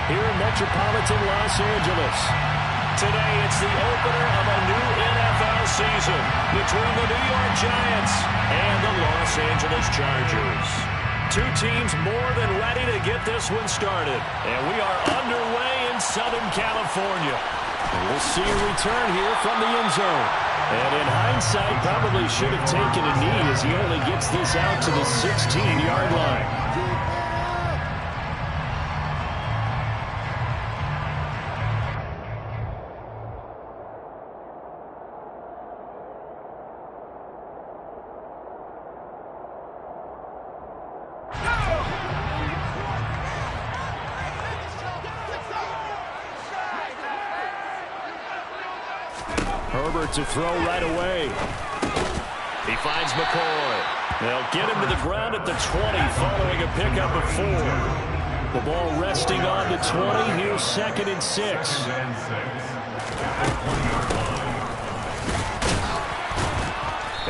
here in metropolitan Los Angeles. Today, it's the opener of a new NFL season between the New York Giants and the Los Angeles Chargers. Two teams more than ready to get this one started. And we are underway in Southern California. And we'll see a return here from the end zone. And in hindsight, probably should have taken a knee as he only gets this out to the 16-yard line. Herbert to throw right away. He finds McCoy. They'll get him to the ground at the 20 following a pickup of 4. The ball resting on the 20. Here's 2nd and 6.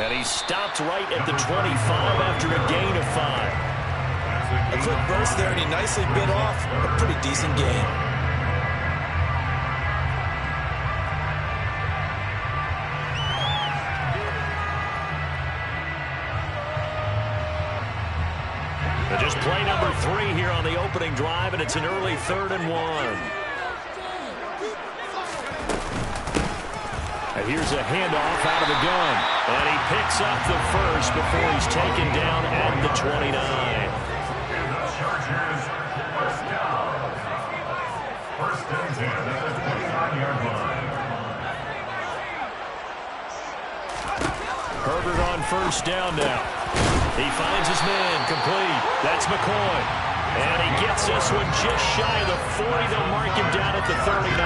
And he stopped right at the 25 after a gain of 5. A quick burst there, and he nicely bit off a pretty decent gain. Just play number 3 here on the opening drive, and it's an early 3rd and 1. And here's a handoff out of the gun. And he picks up the first before he's taken down at the 29. Chargers, first down. First and 10 at the 29-yard line. Herbert on first down now. He finds his man, complete. That's McCoy. And he gets this one just shy of the 40. They'll mark him down at the 39.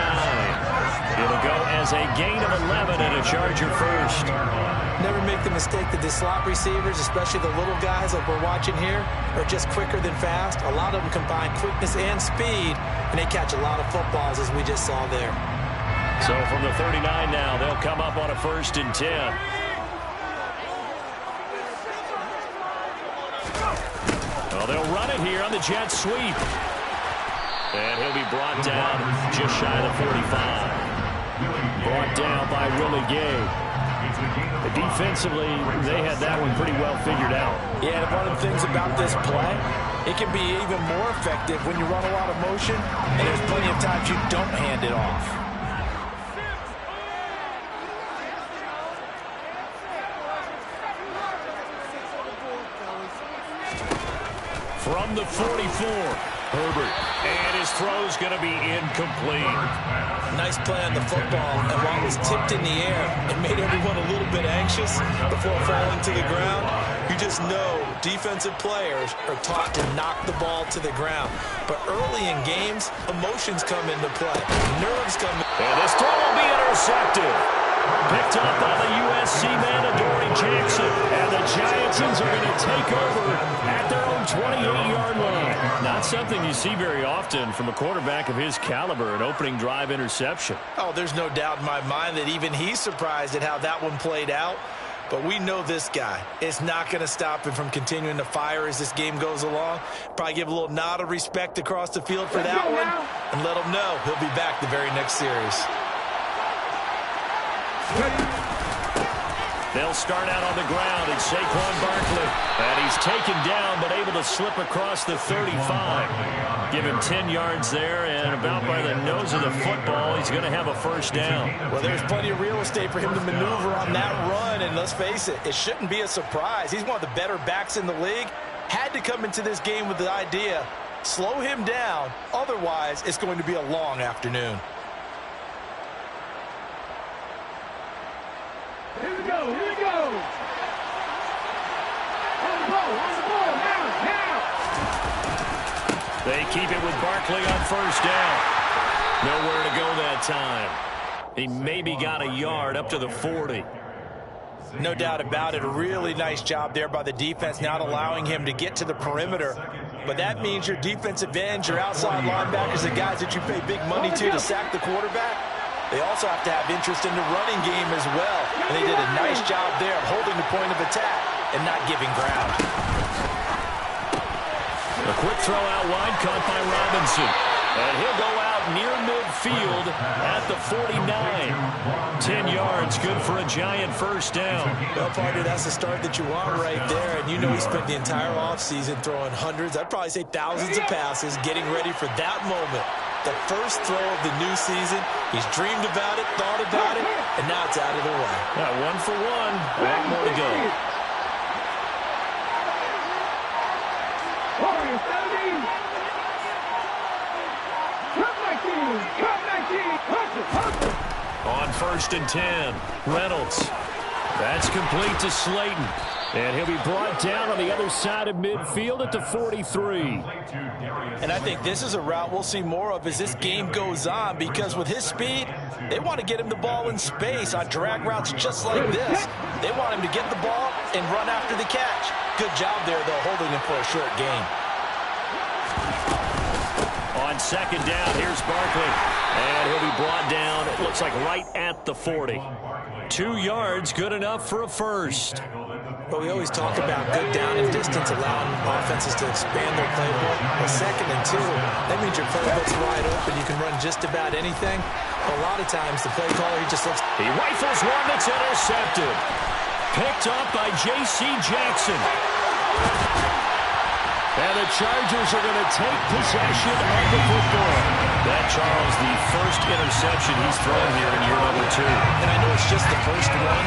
It'll go as a gain of 11 and a Charger first. Never make the mistake that the slot receivers, especially the little guys like we're watching here, are just quicker than fast. A lot of them combine quickness and speed, and they catch a lot of footballs, as we just saw there. So from the 39 now, they'll come up on a 1st and 10. Well, they'll run it here on the jet sweep. And he'll be brought down just shy of the 45. Brought down by Willie Gay. Defensively, they had that one pretty well figured out. Yeah, and one of the things about this play, it can be even more effective when you run a lot of motion, and there's plenty of times you don't hand it off. From the 44, Herbert. And his throw's going to be incomplete. Nice play on the football, and while it was tipped in the air, it made everyone a little bit anxious before falling to the ground. You just know defensive players are taught to knock the ball to the ground. But early in games, emotions come into play. Nerves come in. And this throw will be intercepted. Picked up by the USC man, Adoree Jackson. And the Giantsons are going to take over at their own 28-yard line. Not something you see very often from a quarterback of his caliber, an opening drive interception. Oh, there's no doubt in my mind that even he's surprised at how that one played out. But we know this guy is not going to stop him from continuing to fire as this game goes along. Probably give a little nod of respect across the field for that one and let him know he'll be back the very next series. They'll start out on the ground. It's Saquon Barkley. And he's taken down but able to slip across the 35. Give him 10 yards there, and about by the nose of the football, he's going to have a first down. Well, there's plenty of real estate for him to maneuver on that run, and let's face it, it shouldn't be a surprise. He's one of the better backs in the league. Had to come into this game with the idea, slow him down, otherwise it's going to be a long afternoon. Here we go, here we go. On the ball, now. They keep it with Barkley on first down. Nowhere to go that time. He maybe got a yard up to the 40. No doubt about it. A really nice job there by the defense, not allowing him to get to the perimeter. But that means your defensive ends, your outside linebackers, the guys that you pay big money to sack the quarterback, they also have to have interest in the running game as well. And they did a nice job there of holding the point of attack and not giving ground. A quick throw out wide, caught by Robinson. And he'll go out near midfield at the 49. 10 yards, good for a Giant first down. Well, partner, that's the start that you want right there. And you know he spent the entire offseason throwing hundreds, I'd probably say thousands of passes, getting ready for that moment. The first throw of the new season. He's dreamed about it, thought about it, and now it's out of the way. Yeah, 1 for 1. A lot more to go. On 1st and 10, Reynolds. That's complete to Slayton. And he'll be brought down on the other side of midfield at the 43. And I think this is a route we'll see more of as this game goes on, because with his speed, they want to get him the ball in space on drag routes just like this. They want him to get the ball and run after the catch. Good job there, though, holding him for a short gain. On 2nd down, here's Barkley. And he'll be brought down, it looks like right at the 40. 2 yards, good enough for a first. But we always talk about good down and distance, allowing offenses to expand their playbook. Well, 2nd and 2, that means your playbook's wide open. You can run just about anything. But a lot of times, the play caller, he just looks. He rifles one that's intercepted. Picked up by J.C. Jackson. And the Chargers are going to take possession of the football. That, Charles, the first interception he's thrown here in year number 2. And I know it's just the first one,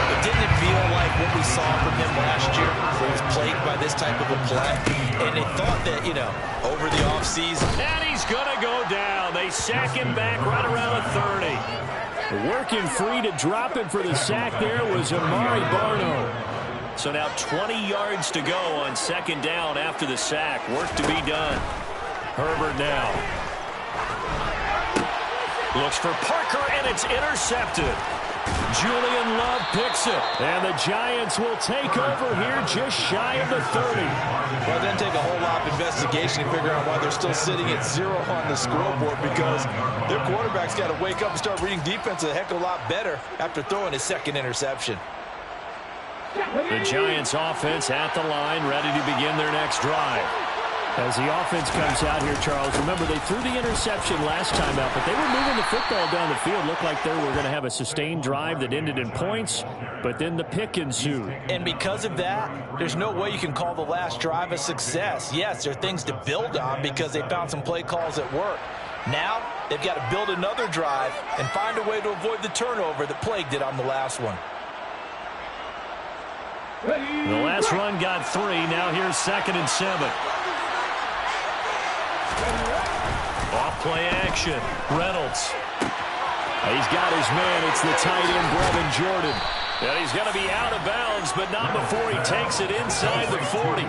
but didn't it feel like what we saw from him last year, where he was plagued by this type of a play? And they thought that, you know, over the offseason. And he's going to go down. They sack him back right around the 30. Working free to drop him for the sack there was Amari Barno. So now 20 yards to go on 2nd down after the sack. Work to be done. Herbert now. Looks for Parker, and it's intercepted. Julian Love picks it. And the Giants will take over here just shy of the 30. Well, it doesn't take a whole lot of investigation to figure out why they're still sitting at 0 on the scoreboard, because their quarterback's got to wake up and start reading defense a heck of a lot better after throwing his 2nd interception. The Giants offense at the line, ready to begin their next drive. As the offense comes out here, Charles, remember they threw the interception last time out, but they were moving the football down the field. Looked like they were going to have a sustained drive that ended in points, but then the pick ensued. And because of that, there's no way you can call the last drive a success. Yes, there are things to build on because they found some play calls that work. Now, they've got to build another drive and find a way to avoid the turnover that plagued it on the last one. The last run got 3. Now here's 2nd and 7. Off play action. Reynolds. He's got his man. It's the tight end, Brevin Jordan. And he's going to be out of bounds, but not before he takes it inside the 40.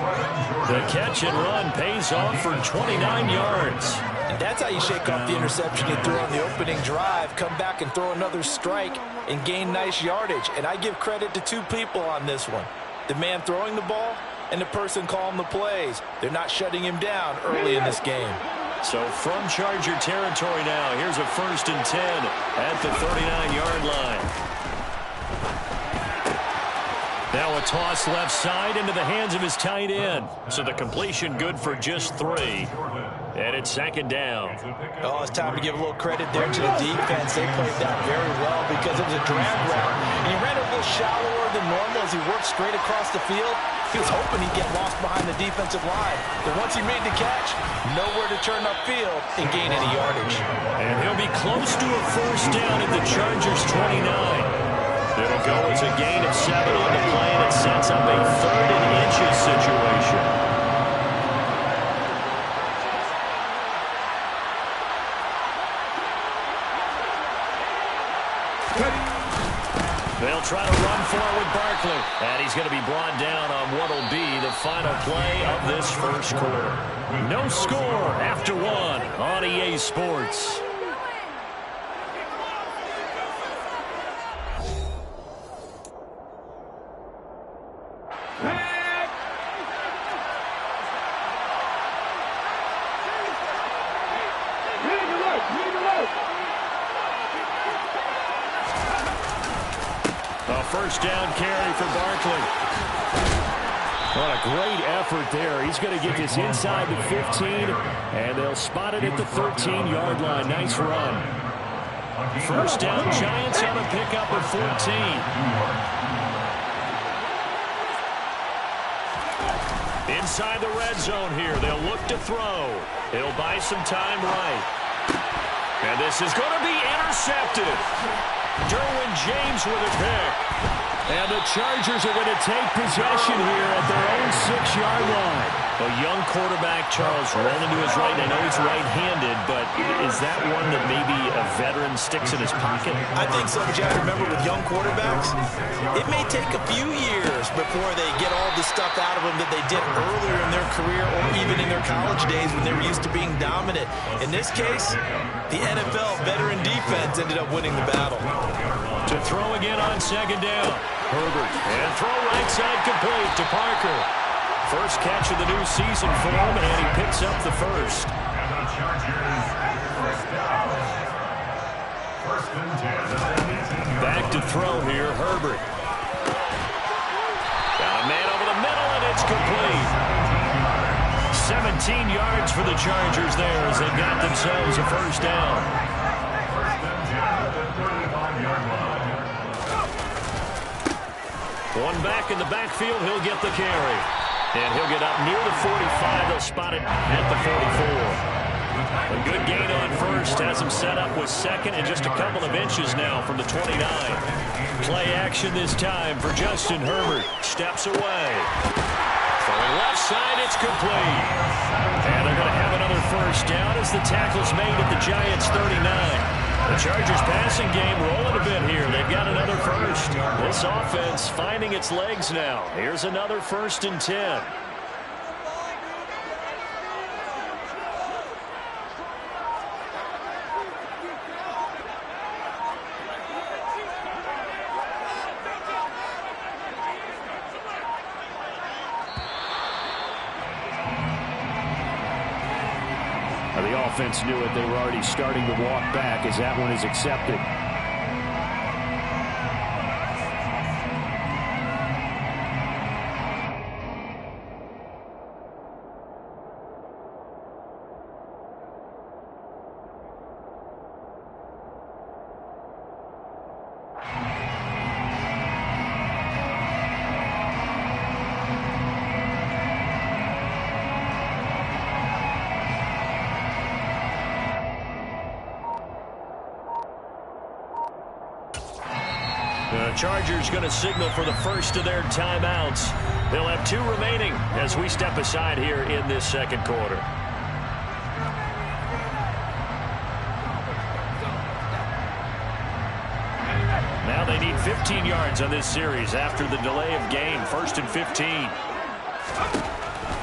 The catch and run pays off for 29 yards. And that's how you shake off the interception you threw on the opening drive, come back and throw another strike and gain nice yardage. And I give credit to 2 people on this one. The man throwing the ball and the person calling the plays. They're not shutting him down early in this game. So from Charger territory now, here's a 1st and 10 at the 39-yard line. Now a toss left side into the hands of his tight end. So the completion good for just 3. And it's 2nd down. Oh, it's time to give a little credit there to the defense. They played that very well because it was a drag route. And he ran a little shallower than normal as he worked straight across the field. He was hoping he'd get lost behind the defensive line. But once he made the catch, nowhere to turn upfield and gain any yardage. And he'll be close to a 1st down at the Chargers' 29. It'll go as a gain of 7 on the play, and it sets up a 3rd and inches situation. They'll try to run forward Barkley. And he's going to be brought down on what will be the final play of this first quarter. No score after 1 on EA Sports. A 1st down carry for Barkley. What a great effort there. He's going to get this inside the 15, and they'll spot it at the 13-yard line. Nice run. First down, Giants on a pickup of 14. Inside the red zone here. They'll look to throw. It'll buy some time right. And this is going to be intercepted. Derwin James with a pick. And the Chargers are going to take possession here at their own 6-yard line. A young quarterback, Charles, rolling to his right. I know he's right-handed, but is that one that maybe a veteran sticks in his pocket? I think so, but you have to remember with young quarterbacks, it may take a few years before they get all the stuff out of them that they did earlier in their career or even in their college days when they were used to being dominant. In this case, the NFL veteran defense ended up winning the battle. To throw again on second down. Herbert, and throw right side complete to Parker. First catch of the new season for him, and he picks up the first. And the Chargers, first down. First and 10. Back to throw here, Herbert. Got a man over the middle, and it's complete. 17 yards for the Chargers there as they got themselves a first down. First and 10 at the 35-yard line. One back in the backfield, he'll get the carry. And he'll get up near the 45. They'll spot it at the 44. A good gain on first. Has him set up with second and just a couple of inches now from the 29. Play action this time for Justin Herbert. Steps away. Throwing left side, it's complete. And they're going to have another first down as the tackle's made at the Giants' 39. The Chargers passing game rolling a bit here. They've got another first. This offense finding its legs now. Here's another first and 10. The offense knew it. They were already starting to walk back as that one is accepted. The Chargers going to signal for the first of their timeouts. They'll have 2 remaining as we step aside here in this second quarter. Now they need 15 yards on this series after the delay of game. First and 15.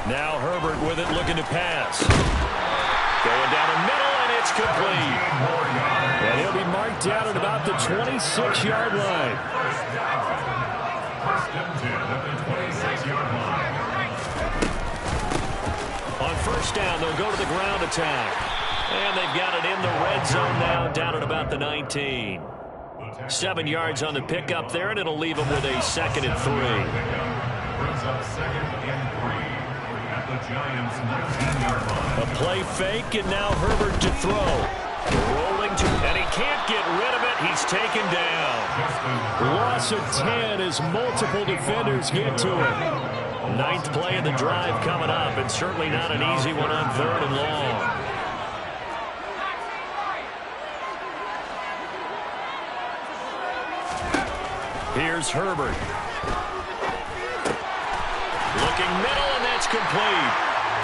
Now Herbert with it, looking to pass. Going down the middle, and it's complete. And he'll be marked down at about the 26-yard line. First and 10 at the 26-yard line. On first down, they'll go to the ground attack. And they've got it in the red zone now, down at about the 19. 7 yards on the pickup there, and it'll leave them with a second and 3. Brings up second and 3 at the Giants' 19-yard line. A play fake, and now Herbert to throw. Rolling to, and he can't get rid of it. He's taken down. Loss of 10 as multiple defenders get to him. Ninth play of the drive coming up, and certainly not an easy one on 3rd and long. Here's Herbert. Looking middle, and that's complete.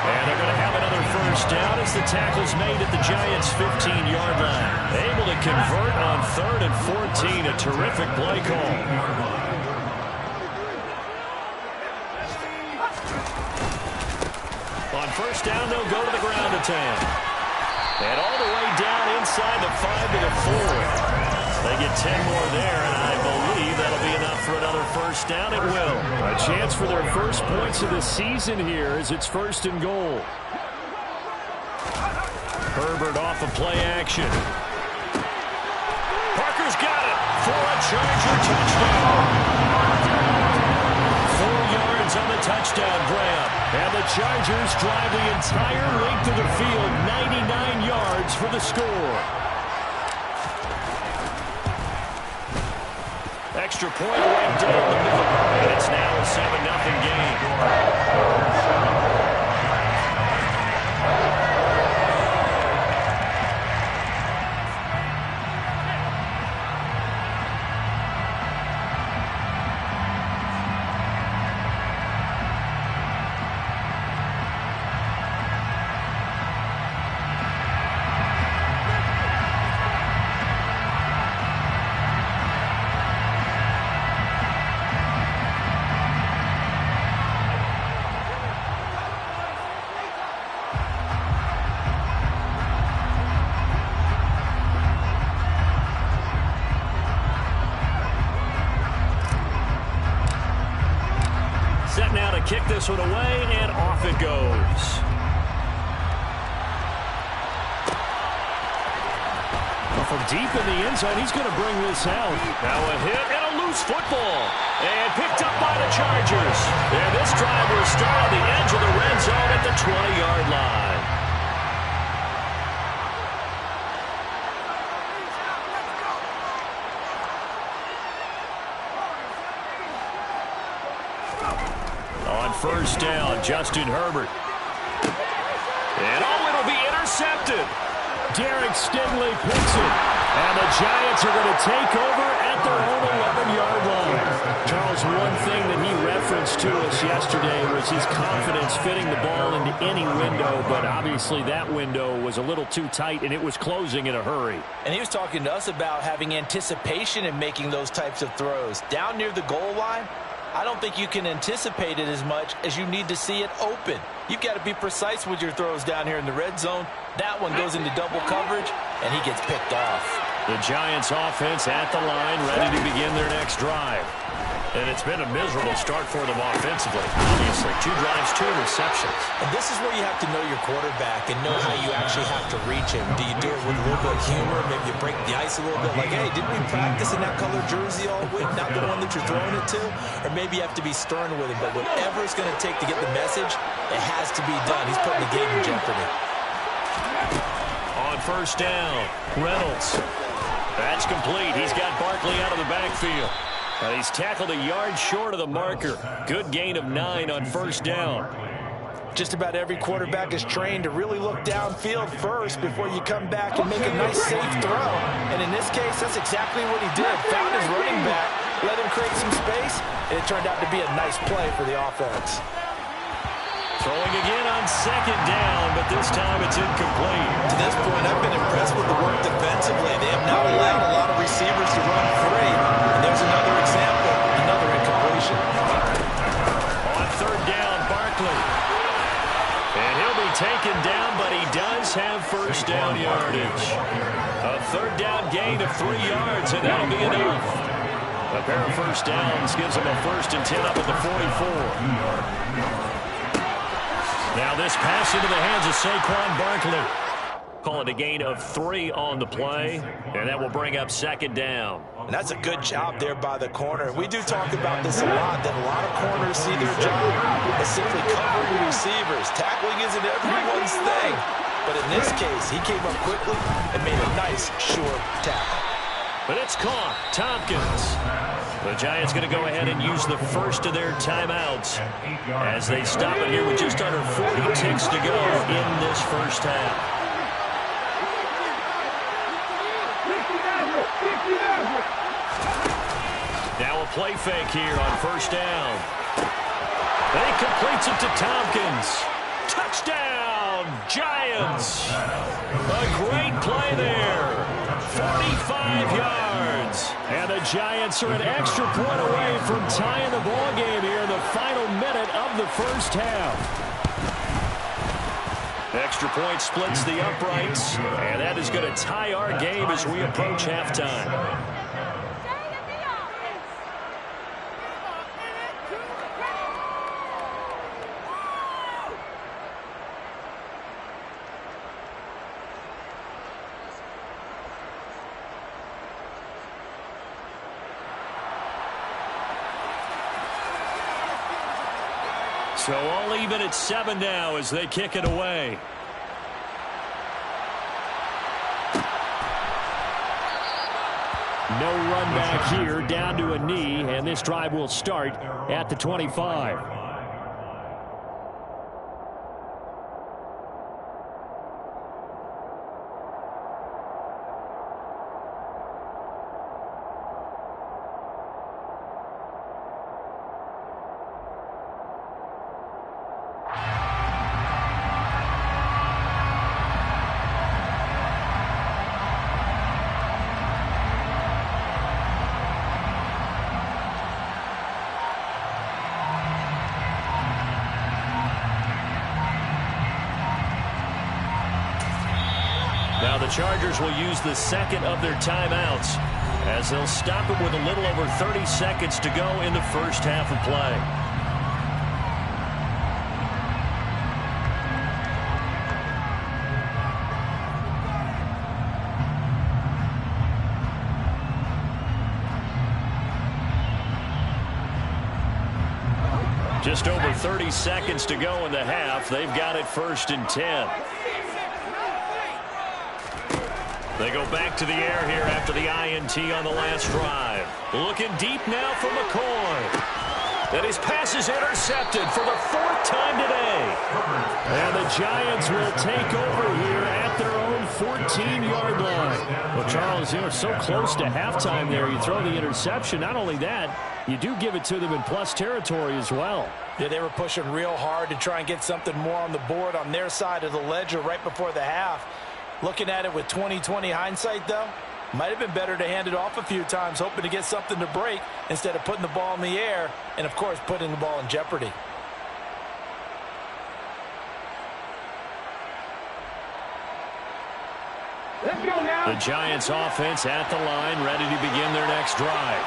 And they're going to have another first down as the tackle's made at the Giants' 15-yard line. Able to convert on 3rd and 14. A terrific play call. On first down, they'll go to the ground attack. And all the way down inside the 5 to the 4. They get 10 more there, and I believe that'll be enough for another first down. It will. A chance for their first points of the season here as it's 1st and goal. Herbert off of play action. Parker's got it for a Charger touchdown. 4 yards Hopkins on the touchdown grab. And the Chargers drive the entire length of the field, 99 yards for the score. Extra point right down the middle. And it's now a 7-0 game. Set now to kick this one away, and off it goes. From deep in the end zone, he's going to bring this out. Now a hit and a loose football. And picked up by the Chargers. And this drive will start on the edge of the red zone at the 20-yard line. On first down, Justin Herbert. And it'll be intercepted. Derek Stingley picks it. And the Giants are going to take over at their own 11-yard line. Charles, one thing that he referenced to us yesterday was his confidence fitting the ball into any window, but obviously that window was a little too tight, and it was closing in a hurry. And he was talking to us about having anticipation in making those types of throws. Down near the goal line, I don't think you can anticipate it as much as you need to see it open. You've got to be precise with your throws down here in the red zone. That one goes into double coverage, and he gets picked off. The Giants offense at the line, ready to begin their next drive. And it's been a miserable start for them offensively. Obviously, 2 drives, 2 interceptions. And this is where you have to know your quarterback and know how you actually have to reach him. Do you do it with a little bit of humor? Maybe you break the ice a little bit like, hey, didn't we practice in that color jersey all week? Not the one that you're throwing it to? Or maybe you have to be stern with him. But whatever it's going to take to get the message, it has to be done. He's putting the game in jeopardy. On first down, Reynolds. That's complete. He's got Barkley out of the backfield. And he's tackled a yard short of the marker. Good gain of 9 on first down. Just about every quarterback is trained to really look downfield first before you come back and make a nice, safe throw. And in this case, that's exactly what he did. Found his running back, let him create some space, and it turned out to be a nice play for the offense. Throwing again on second down, but this time it's incomplete. To this point, I've been impressed with the work defensively. They have not allowed a lot of receivers to run free. And there's another example, another incompletion. On third down, Barkley. And he'll be taken down, but he does have first down yardage. A third down gain of 3 yards, and that'll be enough. A pair of first downs gives him a 1st and 10 up at the 44. Now this pass into the hands of Saquon Barkley. Call it a gain of 3 on the play, and that will bring up second down. And that's a good job there by the corner. We do talk about this a lot, that a lot of corners see their job as simply covering receivers. Tackling isn't everyone's thing. But in this case, he came up quickly and made a nice, short tackle. But it's caught. Tompkins. The Giants going to go ahead and use the first of their timeouts as they stop it here with just under 40 ticks to go in this first half. Now a play fake here on first down. And he completes it to Tompkins. Touchdown, Giants. A great play there. 45 yards. And the Giants are an extra point away from tying the ball game here in the final minute of the first half. Extra point splits the uprights, and that is going to tie our game as we approach halftime. So all even at 7 now as they kick it away. No run back here, down to a knee, and this drive will start at the 25. Now the Chargers will use the second of their timeouts as they'll stop it with a little over 30 seconds to go in the first half of play. Just over 30 seconds to go in the half. They've got it 1st and 10. They go back to the air here after the INT on the last drive. Looking deep now for McCoy. And his pass is intercepted for the 4th time today. And the Giants will take over here at their own 14-yard line. Well, Charles, you know, so close to halftime there. You throw the interception. Not only that, you do give it to them in plus territory as well. Yeah, they were pushing real hard to try and get something more on the board on their side of the ledger right before the half. Looking at it with 20/20 hindsight, though, might have been better to hand it off a few times, hoping to get something to break instead of putting the ball in the air and, of course, putting the ball in jeopardy. Let's go now. The Giants offense at the line, ready to begin their next drive.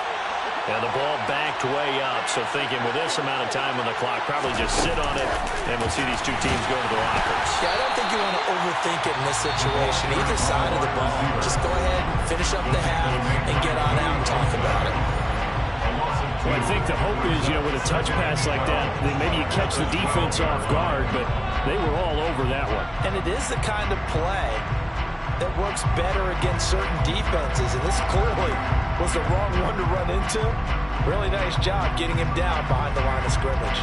And the ball backed way up, so thinking with this amount of time on the clock, probably just sit on it, and we'll see these two teams go to the lockers. Yeah, I don't think you want to overthink it in this situation. Either side of the ball, just go ahead and finish up the half and get on out and talk about it. Well, I think the hope is, you know, with a touch pass like that, then maybe you catch the defense off guard, but they were all over that one. And it is the kind of play that works better against certain defenses, and this clearly was the wrong one to run into. Really nice job getting him down behind the line of scrimmage.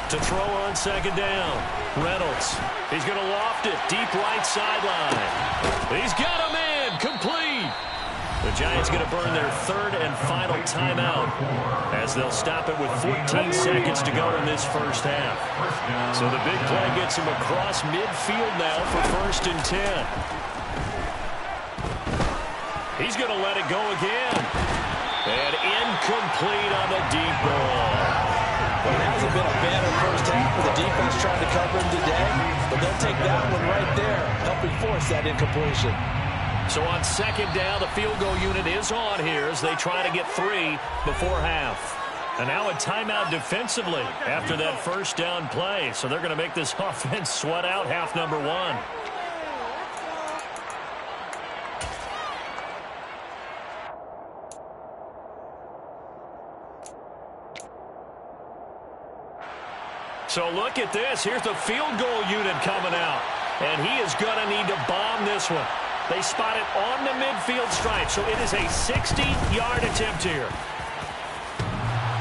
To throw on second down, Reynolds. He's going to loft it deep right sideline. He's got a man complete. The Giants going to burn their 3rd and final timeout as they'll stop it with 14 seconds to go in this first half. So the big play gets him across midfield now for 1st and 10. He's going to let it go again. And incomplete on the deep ball. Well, it hasn't been a banner first half with the defense trying to cover him today, but they'll take that one right there, helping force that incompletion. So on second down, the field goal unit is on here as they try to get 3 before half. And now a timeout defensively after that first down play. So they're going to make this offense sweat out half number 1. So look at this. Here's the field goal unit coming out. And he is going to need to bomb this one. They spot it on the midfield stripe. So it is a 60-yard attempt here.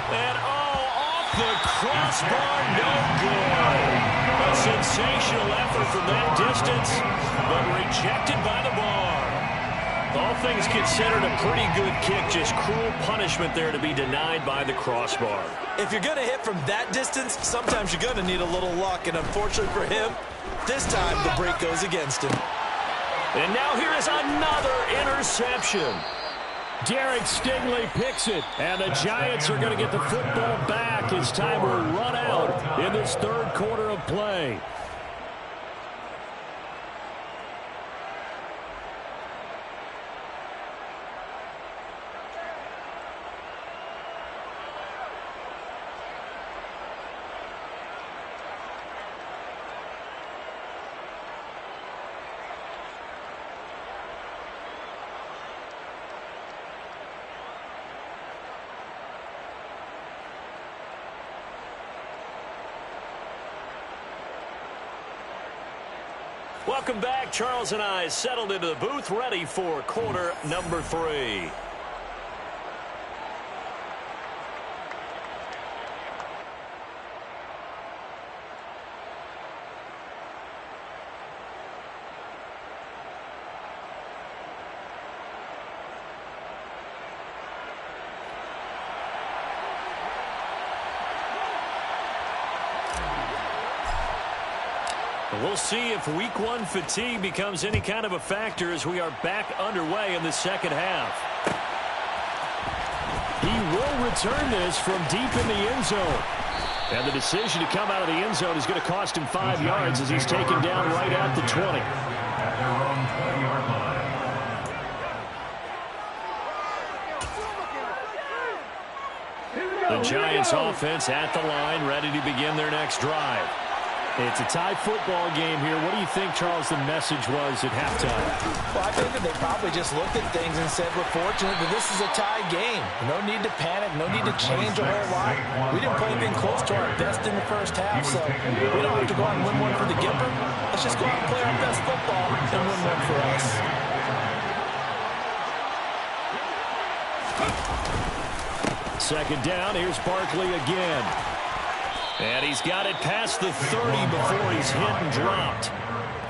And, off the crossbar, no good. A sensational effort from that distance, but rejected by the bar. All things considered, a pretty good kick. Just cruel punishment there to be denied by the crossbar. If you're going to hit from that distance, sometimes you're going to need a little luck. And unfortunately for him, this time the break goes against him. And now here is another interception. Derek Stingley picks it, and the Giants are going to get the football back as time will run out in this third quarter of play. Welcome back. Charles and I settled into the booth, ready for quarter number 3. We'll see if week 1 fatigue becomes any kind of a factor as we are back underway in the second half. He will return this from deep in the end zone. And the decision to come out of the end zone is going to cost him 5 yards as he's taken down right at the 20. At their own 20-yard line. The Giants offense at the line, ready to begin their next drive. It's a tie football game here. What do you think, Charles, the message was at halftime? Well, I think that they probably just looked at things and said, we're fortunate that this is a tie game. No need to panic. No need to change a whole lot. We didn't play anything close to our best in the first half, so we don't have to go out and win one for the Gipper. Let's just go out and play our best football and win one for us. Second down. Here's Barkley again. And he's got it past the 30 before he's hit and dropped.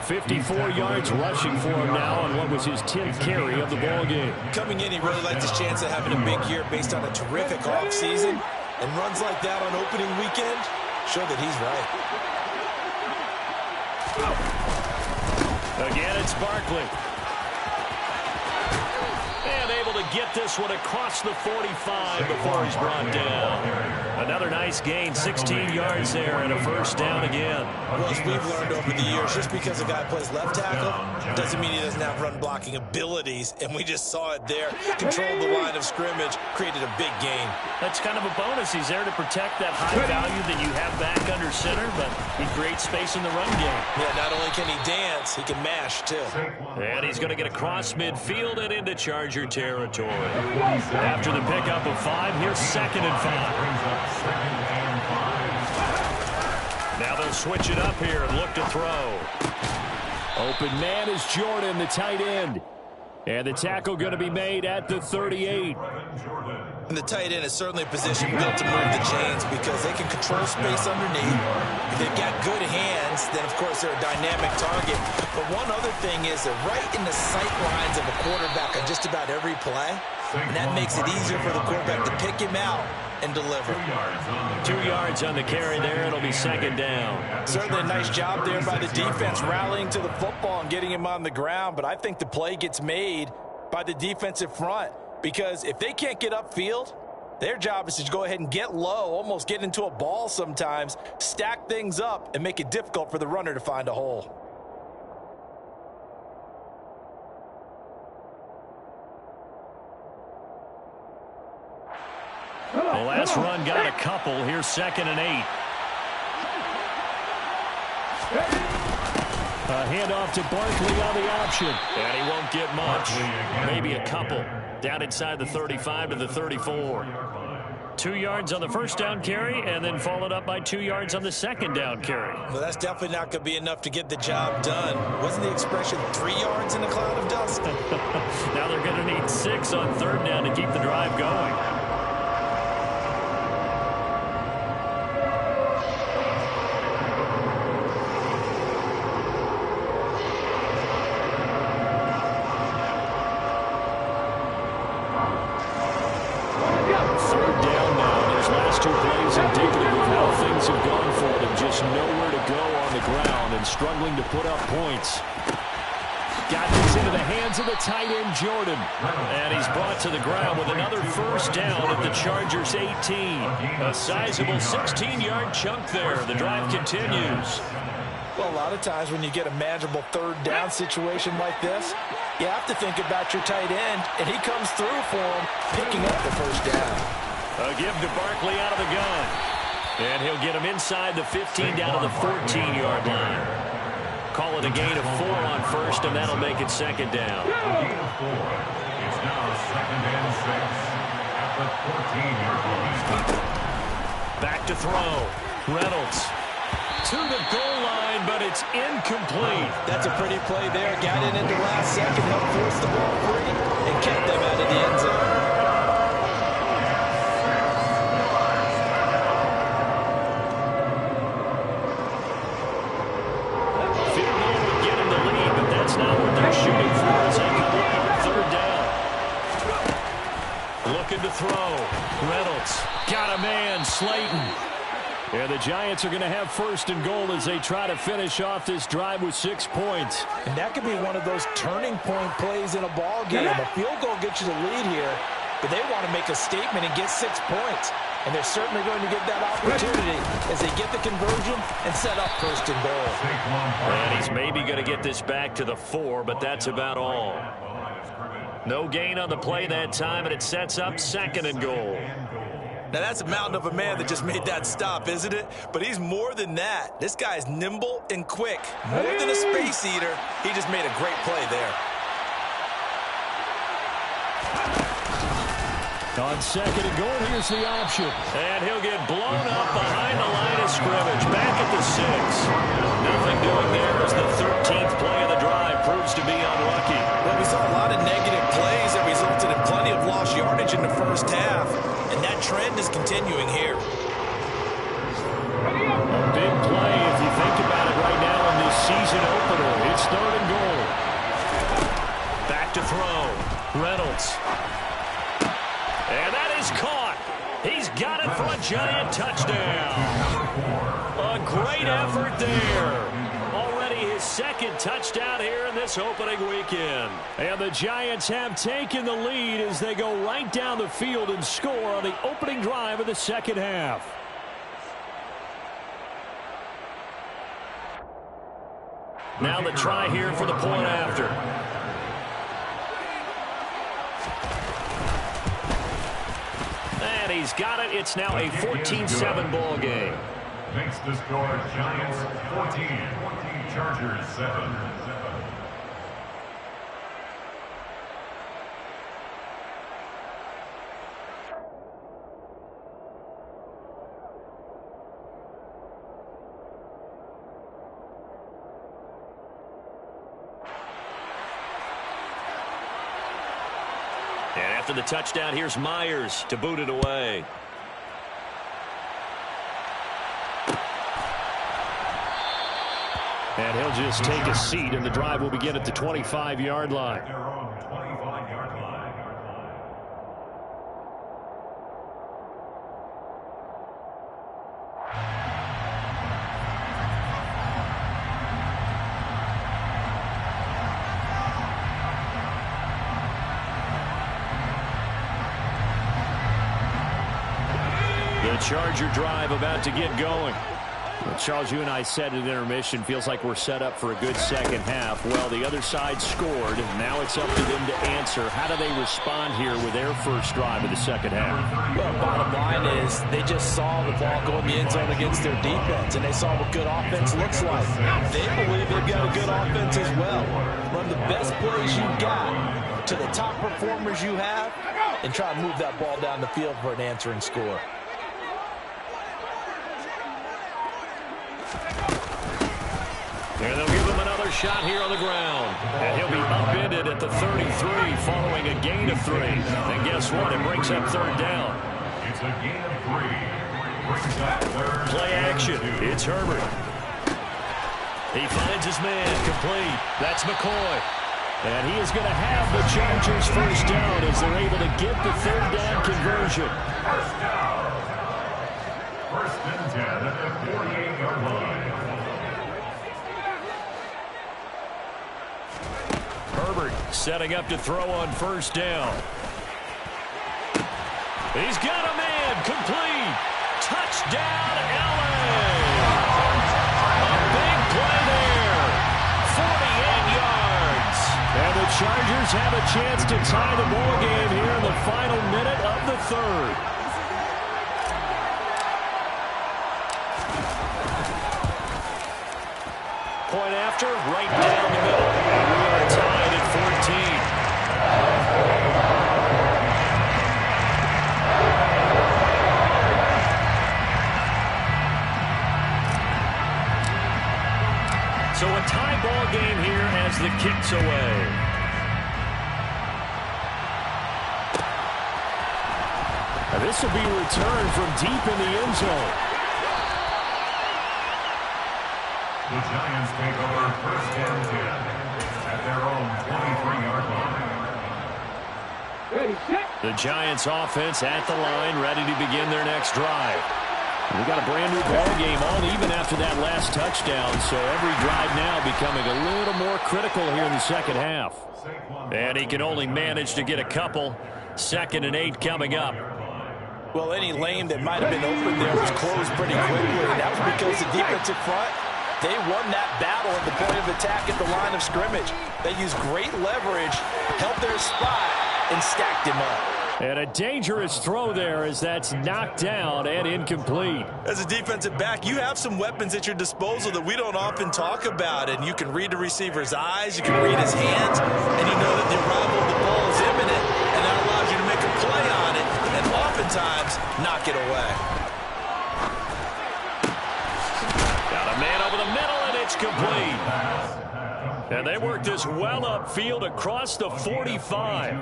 54 yards rushing for him now on what was his 10th carry of the ball game. Coming in, he really liked his chance of having a big year based on a terrific offseason. And runs like that on opening weekend show that he's right. Again, it's Barkley. And able to get this one across the 45 before he's brought down. Another nice gain, 16 yards there, and a first down again. Well, as we've learned over the years, just because a guy plays left tackle doesn't mean he doesn't have run-blocking abilities, and we just saw it there. Controlled the line of scrimmage, created a big gain. That's kind of a bonus. He's there to protect that high value that you have back under center, but he creates space in the run game. Yeah, not only can he dance, he can mash, too. And he's going to get across midfield and into Charger territory. After the pickup of 5, here's 2nd and 5. Now they'll switch it up here and look to throw. Open man is Jordan, the tight end. And the tackle going to be made at the 38. And the tight end is certainly a position built to move the chains because they can control space underneath. If they've got good hands, then, of course, they're a dynamic target. But one other thing is they're right in the sight lines of a quarterback on just about every play. And that makes it easier for the quarterback to pick him out and deliver. 2 yards on the carry there. It'll be 2nd down. Certainly a nice job there by the defense rallying to the football and getting him on the ground. But I think the play gets made by the defensive front because if they can't get upfield, their job is to go ahead and get low, almost get into a ball sometimes, stack things up, and make it difficult for the runner to find a hole. The last run got a couple. Here's 2nd and 8. A handoff to Barkley on the option. And he won't get much. Maybe a couple. Down inside the 35 to the 34. 2 yards on the first down carry, and then followed up by 2 yards on the second down carry. Well, that's definitely not going to be enough to get the job done. Wasn't the expression 3 yards in a cloud of dust? Now they're going to need 6 on third down to keep the drive going. Struggling to put up points. Got this into the hands of the tight end, Jordan. And he's brought to the ground with another first down at the Chargers' 18. A sizable 16-yard chunk there. The drive continues. Well, a lot of times when you get a manageable third down situation like this, you have to think about your tight end, and he comes through for him, picking up the first down. A give to Barkley out of the gun. And he'll get him inside the 15 down to the 14-yard line. Call it a gain of 4 on first, and that'll make it second down. Gain of 4. It's now 2nd and 6 at the 14-yard line. Back to throw. Reynolds to the goal line, but it's incomplete. That's a pretty play there. Got it into last second, helped force the ball free, and kept them out of the end zone. To throw. Reynolds got a man, Slayton. And the Giants are going to have first and goal as they try to finish off this drive with 6 points. And that could be one of those turning point plays in a ball game. A field goal gets you the lead here, but they want to make a statement and get 6 points. And they're certainly going to get that opportunity as they get the conversion and set up first and goal. And he's maybe going to get this back to the 4, but that's about all. No gain on the play that time, and it sets up 2nd and goal. Now, that's a mountain of a man that just made that stop, isn't it? But he's more than that. This guy's nimble and quick. More than a space eater. He just made a great play there. On 2nd and goal, here's the option. And he'll get blown up behind the line of scrimmage. Back at the 6. Nothing doing there as the 13th play of the drive proves to be unlucky. Well, we saw a lot of negative plays that resulted in plenty of lost yardage in the first half. And that trend is continuing here. A big play if you think about it right now in this season opener. It's 3rd and goal. Back to throw. Reynolds. And that is caught. He's got it for a giant touchdown. A great effort there. Already his 2nd touchdown here in this opening weekend. And the Giants have taken the lead as they go right down the field and score on the opening drive of the 2nd half. Now the try here for the point after. And he's got it. It's now a 14-7 ball game. Makes the score Giants 14, Chargers 7. And after the touchdown, here's Myers to boot it away. And he'll just take a seat, and the drive will begin at the 25-yard line. Their own 25-yard line. The Charger drive about to get going. Well, Charles, you and I said at intermission, feels like we're set up for a good second half. Well, the other side scored. Now it's up to them to answer. How do they respond here with their first drive of the second half? Well, bottom line is they just saw the ball go in the end zone against their defense, and they saw what good offense looks like. They believe they've got a good offense as well. Run the best plays you've got to the top performers you have and try to move that ball down the field for an answering score. And they'll give him another shot here on the ground. And he'll be upended at the 33 following a gain of 3. And guess what? It brings up 3rd down. It's a gain of 3. Brings up 3rd. Play action. It's Herbert. He finds his man complete. That's McCoy. And he is going to have the Chargers first down as they're able to get the 3rd down conversion. First down. 1st and 10 at the 48-yard line. Setting up to throw on first down. He's got a man. Complete. Touchdown, LA. A big play there. 48 yards. And the Chargers have a chance to tie the ball game here in the final minute of the third. Point after, right down the middle. We are tied at 14. So a tie ball game here as the kick's away. Now this will be returned from deep in the end zone. The Giants take over first and 10 at their own 23-yard line. Ready, set. The Giants offense at the line, ready to begin their next drive. We got a brand new ball game on even after that last touchdown, so every drive now becoming a little more critical here in the second half. And he can only manage to get a couple. 2nd and 8 coming up. Well, any lane that might have been open there was closed pretty quickly, and that was because the defensive front, they won that battle at the point of attack at the line of scrimmage. They used great leverage, held their spot, and stacked him up. And a dangerous throw there as that's knocked down and incomplete. As a defensive back, you have some weapons at your disposal that we don't often talk about. And you can read the receiver's eyes, you can read his hands, and you know that the arrival of the ball is imminent, and that allows you to make a play on it and oftentimes knock it away. Got a man over the middle, and it's complete. And they work this well upfield across the 45.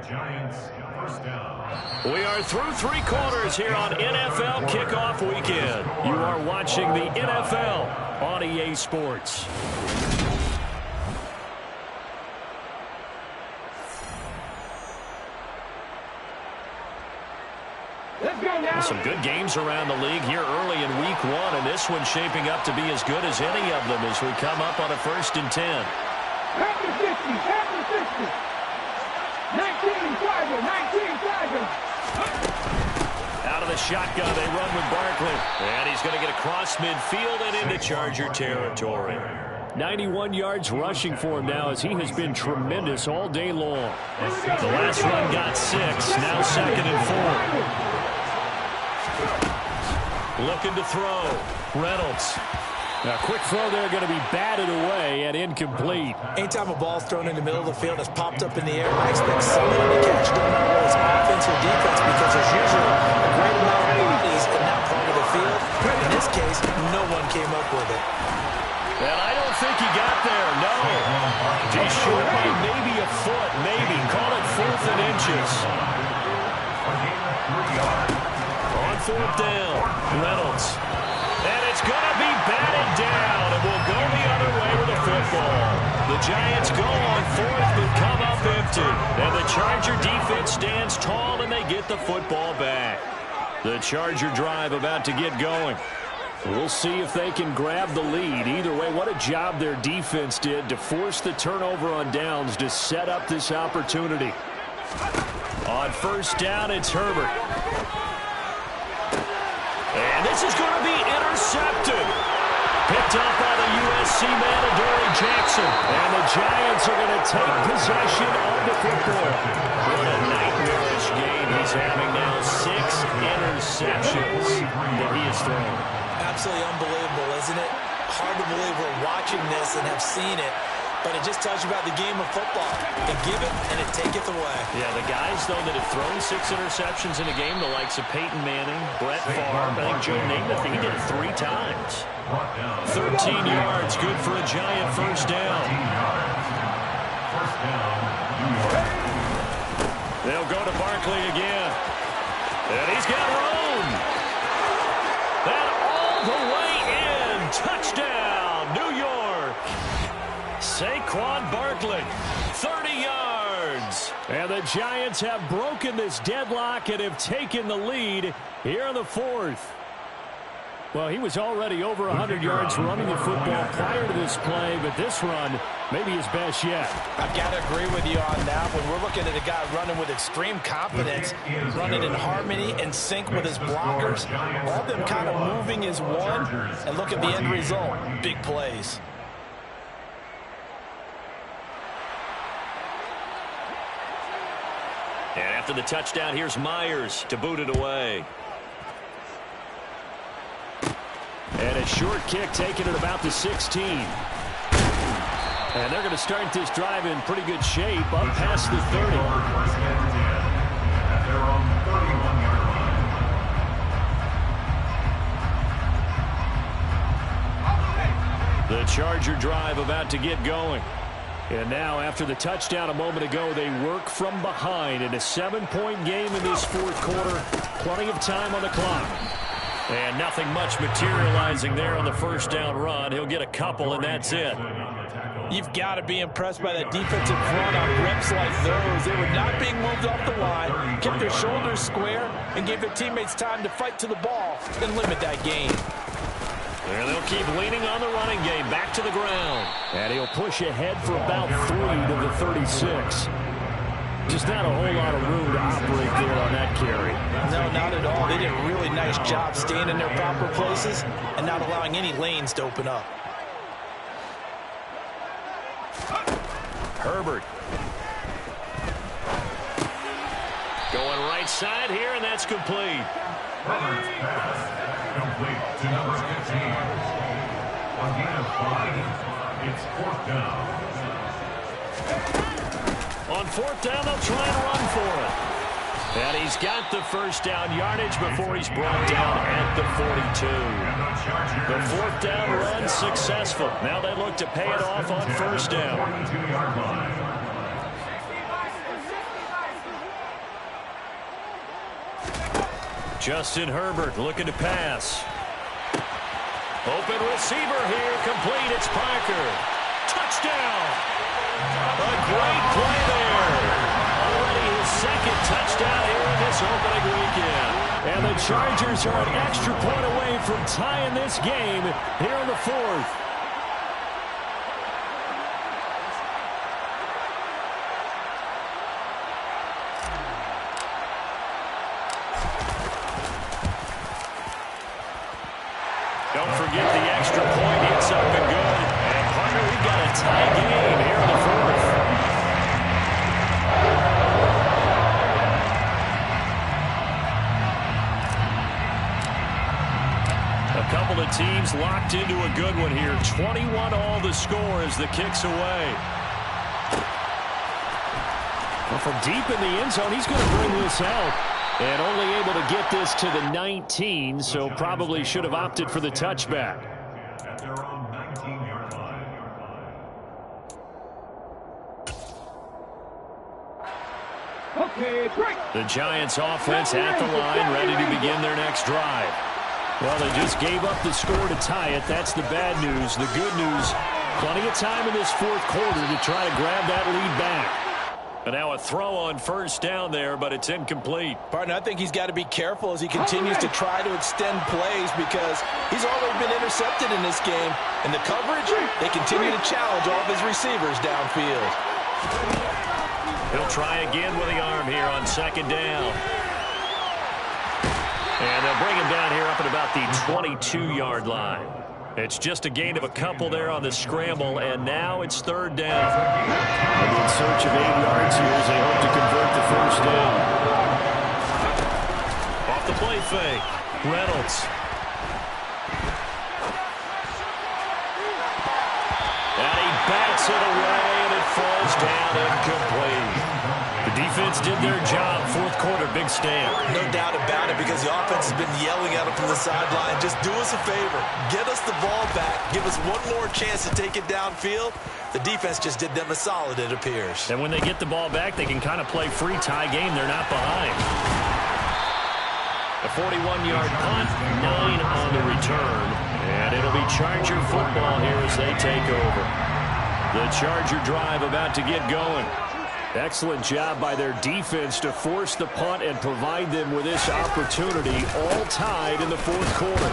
Giants first down. We are through 3 quarters here on NFL Kickoff Weekend. You are watching the NFL on EA Sports. Let's go now. Some good games around the league here early in week 1, and this one's shaping up to be as good as any of them as we come up on a 1st and 10. After 50, after 60. 19 Tiger, 19 Tiger. Out of the shotgun, they run with Barkley. And he's going to get across midfield and into Charger territory. 91 yards rushing for him now as he has been tremendous all day long. The last run got 6, now 2nd and 4. Looking to throw. Reynolds. A quick throw there going to be batted away and incomplete. Anytime a ball's thrown in the middle of the field that's popped up in the air, I expect someone to catch. Don't matter whether it's offense or defense, because there's usually a great amount of bodies in that part of the field. In this case, no one came up with it. And I don't think he got there, no. He's short by maybe a foot, maybe. Call it 4th and inches. On 4th down, Reynolds. And it's going to be batted down, and we'll go the other way with the football. The Giants go on 4th, but come up empty. And the Charger defense stands tall, and they get the football back. The Charger drive about to get going. We'll see if they can grab the lead. Either way, what a job their defense did to force the turnover on downs to set up this opportunity. On 1st down, it's Herbert. And this is going to be intercepted. Picked up by the USC man, Adoree Jackson. And the Giants are going to take possession of the football. What a nightmarish game he's having now. 6 interceptions that he has thrown. Absolutely unbelievable, isn't it? Hard to believe we're watching this and have seen it. But it just tells you about the game of football. They give it, and it taketh away. Yeah, the guys, though, that have thrown 6 interceptions in a game, the likes of Peyton Manning, Brett Favre, I think Joe Namath, he did it 3 times. 13 yards, good for a Giant 1st down. They'll go to Barkley again. And he's got room. And all the way in. Touchdown, New York. Saquon Barkley, 30 yards. And the Giants have broken this deadlock and have taken the lead here in the 4th. Well, he was already over 100 yards running the football prior to this play, but this run may be his best yet. I've got to agree with you on that one. We're looking at a guy running with extreme confidence, running in harmony and sync with his blockers. All of them kind of moving as one, and look at the end result. Big plays. And after the touchdown, here's Myers to boot it away. And a short kick taken at about the 16. And they're going to start this drive in pretty good shape, up past the 30. The Charger drive about to get going. And now, after the touchdown a moment ago, they work from behind in a 7-point game in this fourth quarter. Plenty of time on the clock. And nothing much materializing there on the first down run. He'll get a couple, and that's it. You've got to be impressed by that defensive front on reps like those. They were not being moved off the line, kept their shoulders square, and gave their teammates time to fight to the ball and limit that gain. And they'll keep leaning on the running game, back to the ground. And he'll push ahead for about 3 to the 36. Just not a whole lot of room to operate there on that carry. No, not at all. They did a really nice job staying in their proper places and not allowing any lanes to open up. Herbert. Going right side here, and that's complete. Herbert's pass complete to number 15. On gain of 5, it's 4th down. On 4th down, they'll try and run for it. And he's got the first down yardage before he's brought down at the 42. The 4th down run successful. Now they look to pay it off on first down. 42-yard line. Justin Herbert looking to pass. Open receiver here, complete. It's Parker. Touchdown! A great play there. Already his second touchdown here in this opening weekend. And the Chargers are an extra point away from tying this game here in the 4th. Don't forget the extra point. It's up and good. And partner, we've got a tie game here in the 4th. A couple of teams locked into a good one here. 21 all the score as the kick's away. Well, from deep in the end zone, he's going to bring this out. And only able to get this to the 19, so probably should have opted for the touchback. At their own 19-yard line. Okay, break. The Giants offense at the line, ready to begin their next drive. Well, they just gave up the score to tie it. That's the bad news. The good news, plenty of time in this fourth quarter to try to grab that lead back. And now a throw on first down there, but it's incomplete. Partner, I think he's got to be careful as he continues to try to extend plays because he's already been intercepted in this game. And the coverage, they continue to challenge all of his receivers downfield. He'll try again with the arm here on second down. And they'll bring him down here up at about the 22-yard line. It's just a gain of a couple there on the scramble, and now it's third down. And in search of 8 yards here as they hope to convert the first down. Off the play fake, Reynolds. And he bats it away, and it falls down incomplete. The defense did their job. Fourth quarter, big stand. No doubt about it because the offense has been yelling at him from the sideline. Just do us a favor. Get us the ball back. Give us one more chance to take it downfield. The defense just did them a solid, it appears. And when they get the ball back, they can kind of play free tie game. They're not behind. A 41-yard punt, 9 on the return. And it'll be Charger football here as they take over. The Charger drive about to get going. Excellent job by their defense to force the punt and provide them with this opportunity, all tied in the fourth quarter.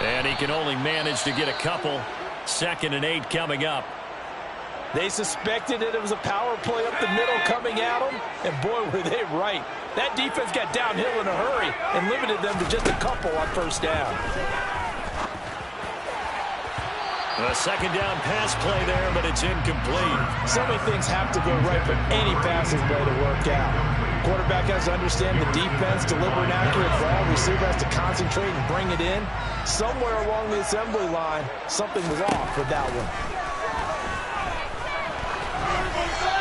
And he can only manage to get a couple. 2nd and 8 coming up. They suspected that it was a power play up the middle coming at them, and boy, were they right. That defense got downhill in a hurry and limited them to just a couple on 1st down. A 2nd down pass play there, but it's incomplete. So many things have to go right for any passing play to work out. Quarterback has to understand the defense, deliver an accurate ball. Receiver has to concentrate and bring it in. Somewhere along the assembly line, something was off with that one.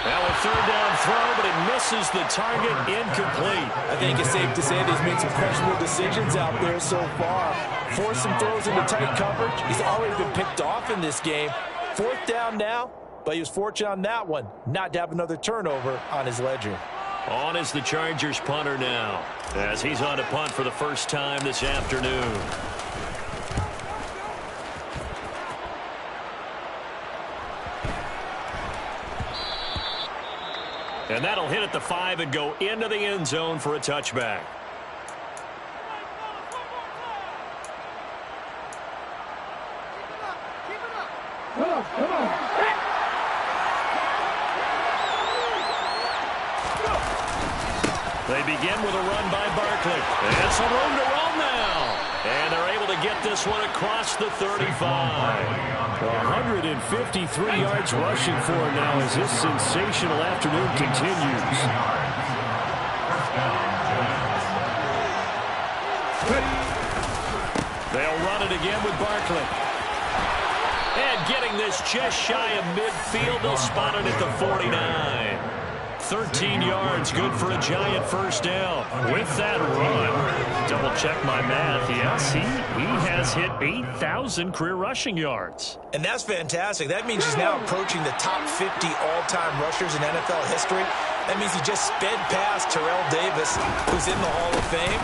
Now a 3rd down throw, but it misses the target. Incomplete. I think it's safe to say that he's made some questionable decisions out there so far. Forced some throws into tight coverage. He's already been picked off in this game. 4th down now, but he was fortunate on that one not to have another turnover on his ledger. On is the Chargers punter now, as he's on to punt for the first time this afternoon. And that'll hit at the 5 and go into the end zone for a touchback. Come on. They begin with a run by Barkley. And some room to roam now. And they're able to get this one across the 35. 153 yards rushing for him now as this sensational afternoon continues. They'll run it again with Barkley. And getting this just shy of midfield, they'll spot it at the 49. 13 yards, good for a giant 1st down. With that run, double check my math. Yes, he has hit 8,000 career rushing yards. And that's fantastic. That means he's now approaching the top 50 all-time rushers in NFL history. That means he just sped past Terrell Davis, who's in the Hall of Fame.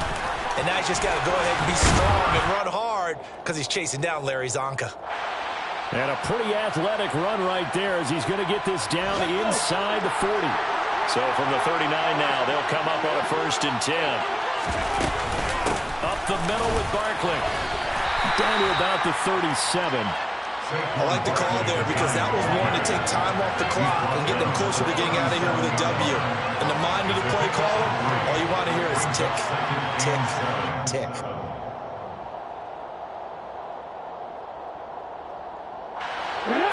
And now he's just got to go ahead and be strong and run hard because he's chasing down Larry Zonka. And a pretty athletic run right there as he's going to get this down inside the 40. So from the 39 now, they'll come up on a 1st and 10. Up the middle with Barkley. Down to about the 37. I like the call there because that was one to take time off the clock and get them closer to getting out of here with a W. In the mind of the play caller, all you want to hear is tick, tick, tick.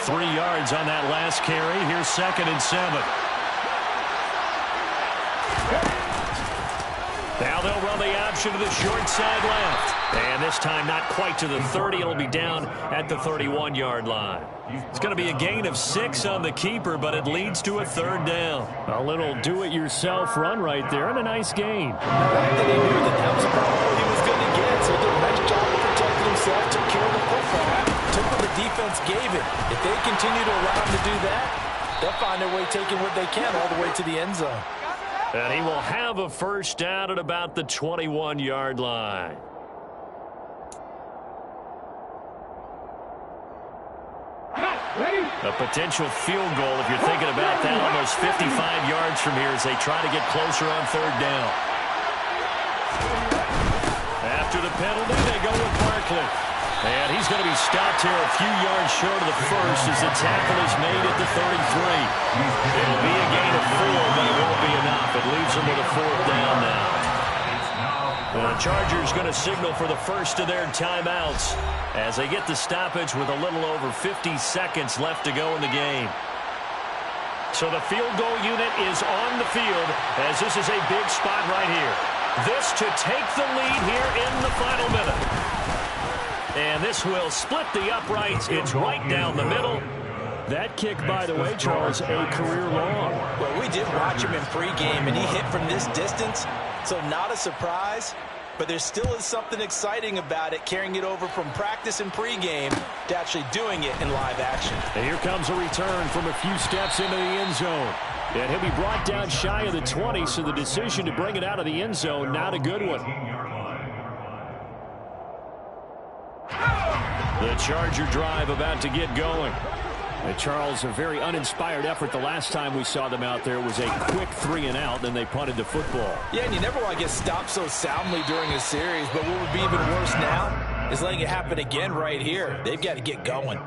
Three yards on that last carry. Here's 2nd and 7. Now they'll run the option to the short side left. And this time not quite to the 30. It'll be down at the 31-yard line. It's going to be a gain of 6 on the keeper, but it leads to a 3rd down. A little do-it-yourself run right there and a nice gain. That he knew that was probably what he was going to get, so he did a nice job of protecting himself, took care of the football, took what the defense gave him. If they continue to allow him to do that, they'll find their way taking what they can all the way to the end zone. And he will have a 1st down at about the 21-yard line. A potential field goal, if you're thinking about that, almost 55 yards from here as they try to get closer on 3rd down. After the penalty, they go with Barkley. And he's going to be stopped here a few yards short of the 1st as the tackle is made at the 33. It'll be a gain of 4, but it won't be enough. It leaves them with a 4th down now. The Chargers going to signal for the first of their timeouts as they get the stoppage with a little over 50 seconds left to go in the game. So the field goal unit is on the field as this is a big spot right here. This to take the lead here in the final minute. And this will split the uprights. It's right down the middle. That kick, by the way, Charles, a career long. Well, we did watch him in pregame, and he hit from this distance, so not a surprise. But there still is something exciting about it, carrying it over from practice and pregame to actually doing it in live action. And here comes a return from a few steps into the end zone. And he'll be brought down shy of the 20, so the decision to bring it out of the end zone, not a good one. The Charger drive about to get going. And Charles, a very uninspired effort the last time we saw them out there was a quick 3-and-out, then they punted the football. Yeah, and you never want to get stopped so soundly during a series, but what would be even worse now is letting it happen again right here. They've got to get going.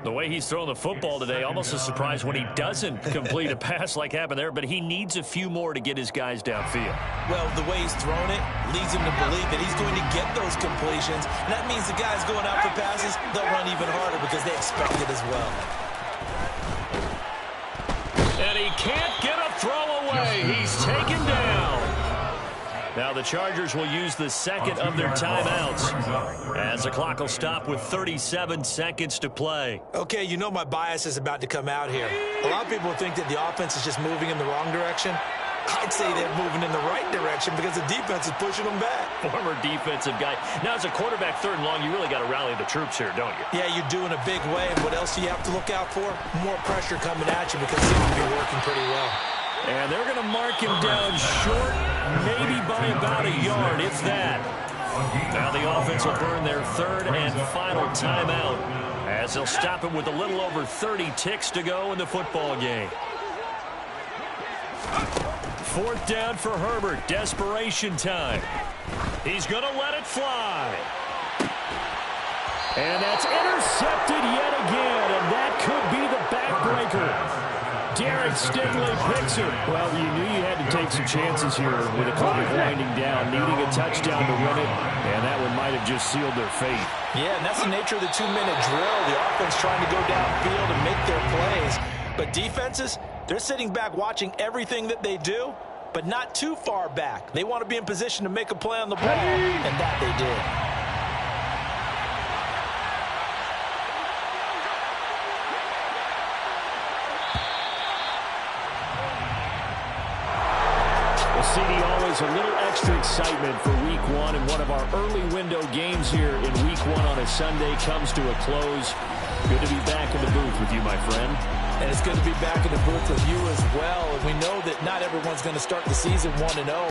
The way he's throwing the football today, almost a surprise when he doesn't complete a pass like happened there, but he needs a few more to get his guys downfield. Well, the way he's thrown it leads him to believe that he's going to get those completions, and that means the guys going out for passes, they'll run even harder because they expect it as well. And he can't get a throw away. He's taken down. Now the Chargers will use the second of their timeouts as the clock will stop with 37 seconds to play. Okay, you know my bias is about to come out here. A lot of people think that the offense is just moving in the wrong direction. I'd say they're moving in the right direction because the defense is pushing them back. Former defensive guy. Now, as a quarterback, 3rd and long, you really got to rally the troops here, don't you? Yeah, you do in a big way. And what else do you have to look out for? More pressure coming at you because it seems to be working pretty well. And they're going to mark him down short, maybe by about a yard, if that. Now the offense will burn their 3rd and final timeout as they'll stop him with a little over 30 ticks to go in the football game. 4th down for Herbert. Desperation time. He's going to let it fly. And that's intercepted yet again, and that could be the backbreaker. Derek Stingley picks him. Well, you knew you had to take some chances here with the clock winding down, needing a touchdown to win it, and that one might have just sealed their fate. Yeah, and that's the nature of the 2-minute drill. The offense trying to go downfield and make their plays. But defenses, they're sitting back watching everything that they do, but not too far back. They want to be in position to make a play on the ball, and that they did. CD, always a little extra excitement for Week 1, and one of our early window games here in Week 1 on a Sunday comes to a close. Good to be back in the booth with you, my friend. And it's good to be back in the booth with you as well. And we know that not everyone's going to start the season 1-0.